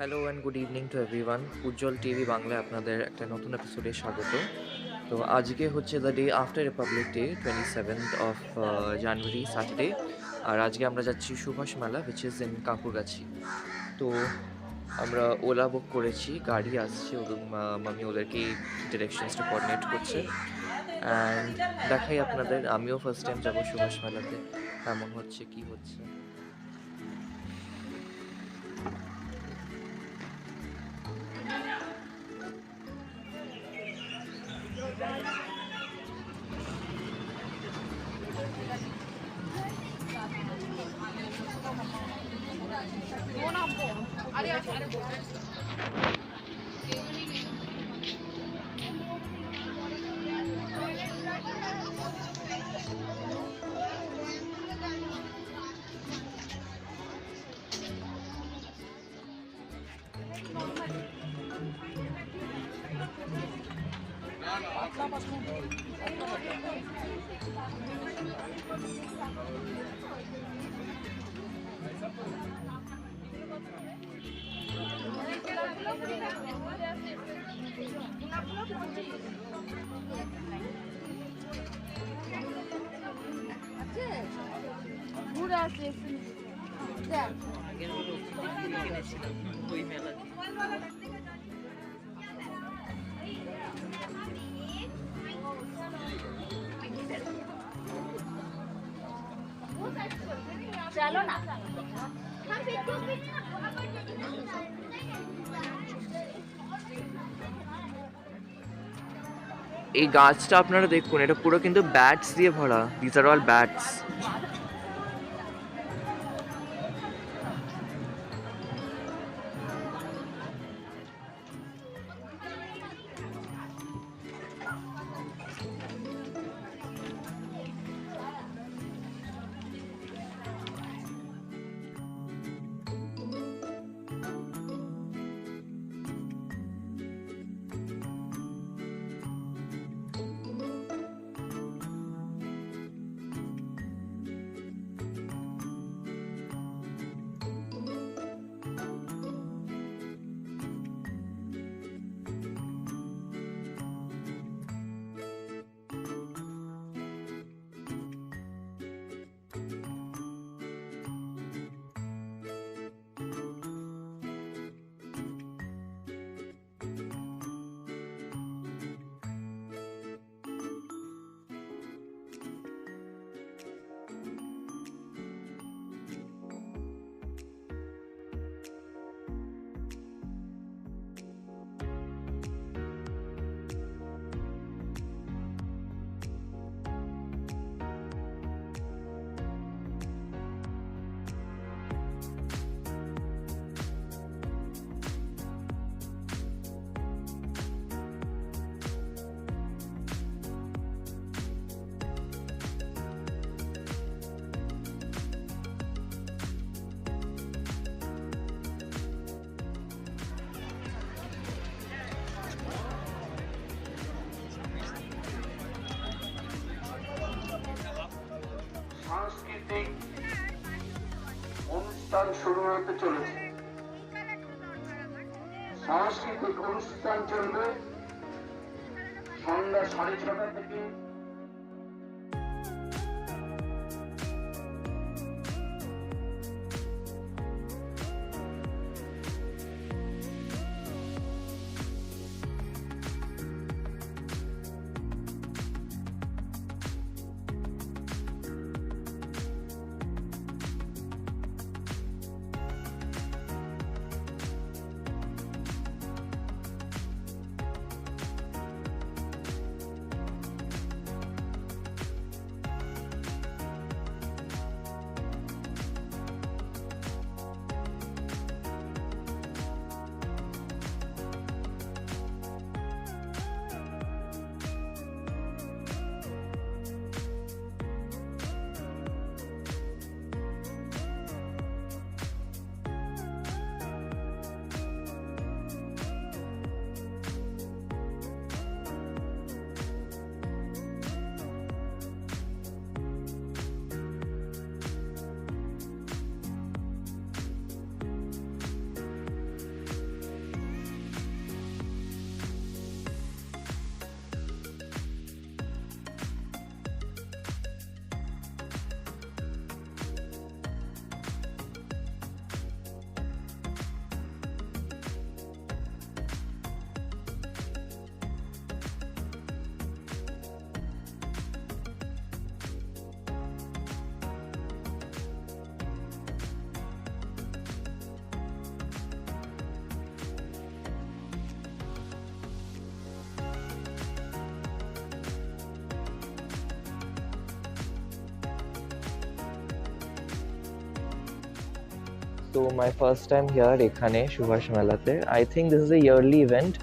Hello and good evening to everyone. Ujjwal TV বাংলায় আপনাদের একটা নতুন এপিসোডে স্বাগত। তো আজকে হচ্ছে the day after Republic Day, 27th of January, Saturday. আর আজকে আমরা যাচ্ছি সুভাষ মেলা, উইচ ইজ ইন কাঁকুরগাছি। তো আমরা ওলা বুক করেছি, গাড়ি আসছে, ওদের মামি ওদেরকে ডিরেকশনসটা কোঅর্ডিনেট করছে। অ্যান্ড দেখাই আপনাদের, আমিও ফার্স্ট টাইম যাবো সুভাষ মেলাতে, কেমন হচ্ছে কি হচ্ছে। ঘুরে আসলে দেখ চলো না এই গাছটা আপনারা দেখুন, এটা পুরো কিন্তু ব্যাটস দিয়ে ভরা। This are all bats. সাংস্কৃতিক অনুষ্ঠান শুরু হতে চলেছে। সাংস্কৃতিক অনুষ্ঠান চলবে সন্ধ্যা 6:30 থেকে। So my first time here এখানে সুভাষ মেলাতে। I think this is a yearly event,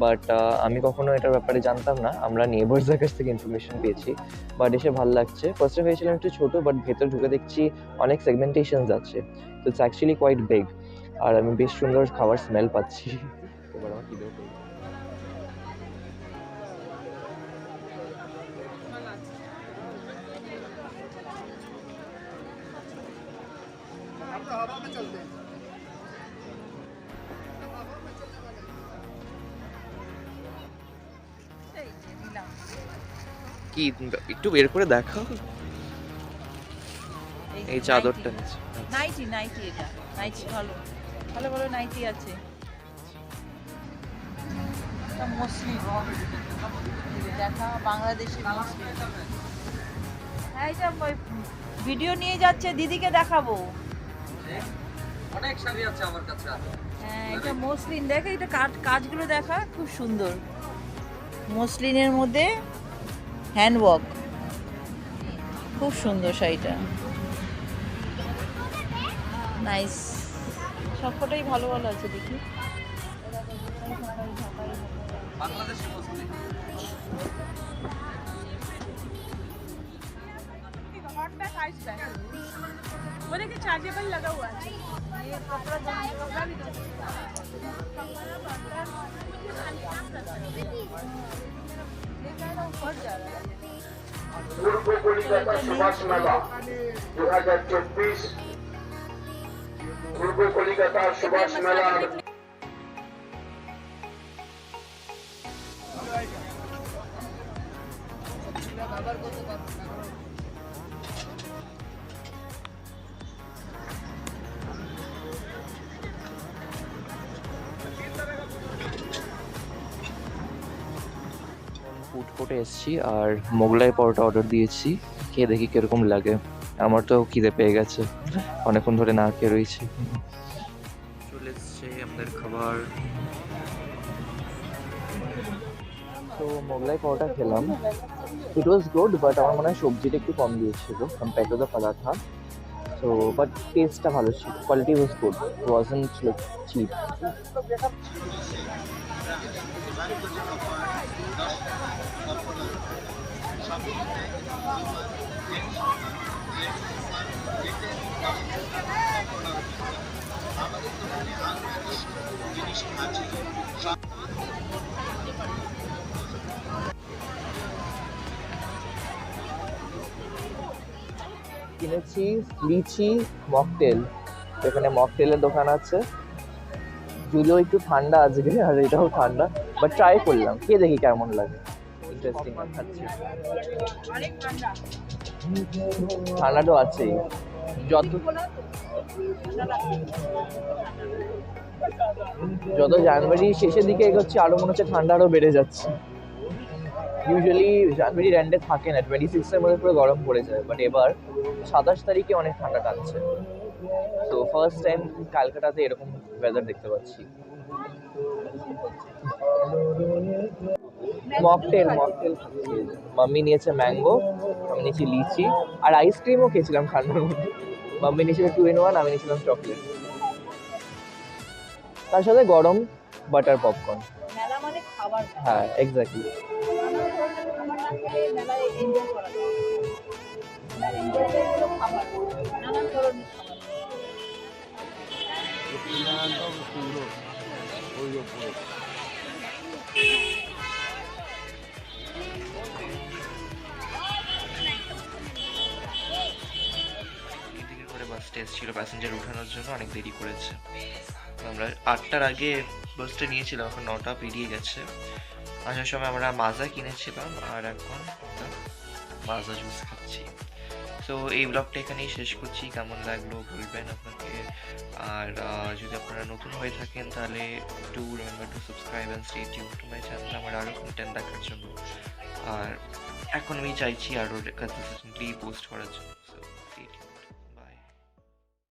but আমি কখনো এটার ব্যাপারে জানতাম না, আমরা নেবার্সদের কাছ থেকে ইনফরমেশন পেয়েছি। বাট এসে ভালো লাগছে। ফার্স্টে ভেবেছিলাম একটু ছোটো, বাট ভেতর ঢুকে দেখছি অনেক সেগমেন্টেশনস আছে, তো ইটস অ্যাকচুয়ালি কোয়াইট বিগ। আর আমি বেশ সুন্দর খাবার স্মেল পাচ্ছি। এবার আমার খিদেও পেয়েছে। কি একটু বের করে দেখাও, এই চাদরটা নিচে। নাইটি নাইটি, এটা নাইটি ভালো ভালো ভালো নাইটি আছে। এটা মুসলিম দেখা, বাংলাদেশি মুসলিম। হ্যাঁ, এটা ভিডিও নিয়ে যাচ্ছে, দিদিকে দেখাবো। অনেক শাড়ি আছে আমার কাছে। হ্যাঁ, এটা মসলিন, দেখে এটা কাজগুলো দেখা খুব সুন্দর। মসলিনের মধ্যে হ্যান্ডওয়ার্ক, খুব সুন্দর শাড়িটা, নাইস। সবকটাই ভালো ভালো আছে, দেখি। বাংলাদেশি মুসলিম। बोले कि चार्जेबल लगा हुआ है, ये कपड़ा भी পূর্ব কলিকাতা সুভাষ মেলা 2024, পূর্ব কলিকাতা সুভাষ মেলার ফুড কোর্টে এসেছি আর মোগলাই পরোটা অর্ডার দিয়েছি, খেয়ে দেখি কিরকম লাগে। আমার তো খিদে পেয়ে গেছে, অনেকক্ষণ ধরে না খেয়ে রয়েছি। চলে এসছে আমাদের খাবার। তো মোগলাই পরোটা খেলাম, ইট ওয়াজ গুড, বাট আমার মনে হয় সবজিটা একটু কম দিয়েছিল compare to the paratha. So but টেস্টটা ভালো ছিল, quality was good, it wasn't like cheap. কিনেছি লিচি মকটেল, এখানে মকটেলের দোকান আছে, যদিও একটু ঠান্ডা আজকে আর এটাও ঠান্ডা, বাট ট্রাই করলাম, খেয়ে দেখি কেমন লাগে। ইন্টারেস্টিং খাচ্ছি, ঠান্ডা তো আছেই। যত জানুয়ারি শেষের দিকে এগোচ্ছে আরো মনে হচ্ছে ঠান্ডা আরো বেড়ে যাচ্ছে। ইউজুয়ালি জানুয়ারি এন্ডে থাকে না, 26 মধ্যে পুরো গরম পড়ে যায়, বাট এবার 27 তারিখে অনেক ঠান্ডা টানছে। তো ফার্স্ট টাইম ক্যালকাটাতে এরকম ওয়েদার দেখতে পাচ্ছি। মকটেল মাম্মি নিয়েছে ম্যাঙ্গো, আমি নিয়েছি লিচি, আর আইসক্রিমও খেয়েছিলাম ঠান্ডার মধ্যে। মাম্মি নিয়েছিল 2 in 1, আমি নিয়েছিলাম চকলেট, তার সাথে গরম বাটার পপকর্ন। মেলা মানে খাবার, হ্যাঁ এক্স্যাক্টলি। মেলায় এনজয় করা যায়, এনজয় করে খাবার, নানান ধরনের বাসটা এসেছিল প্যাসেঞ্জার ওঠানোর জন্য, অনেক দেরি করেছে। আমরা 8টার আগে বাসটা নিয়েছিলাম, এখন 9টা পেরিয়ে গেছে। আসার সময় আমরা মাজা কিনেছিলাম আর এখন মাজা জুস খাচ্ছি। সো এই ব্লগটা এখানেই শেষ করছি, কেমন লাগলো বলবেন আপনাকে। আর যদি আপনারা নতুন হয়ে থাকেন তাহলে to remember to subscribe and stay tune to my channel আমার আরও কন্টেন্ট দেখার জন্য। আর এখন আমি চাইছি আরও কনসিস্টেন্টলি পোস্ট করার জন্য।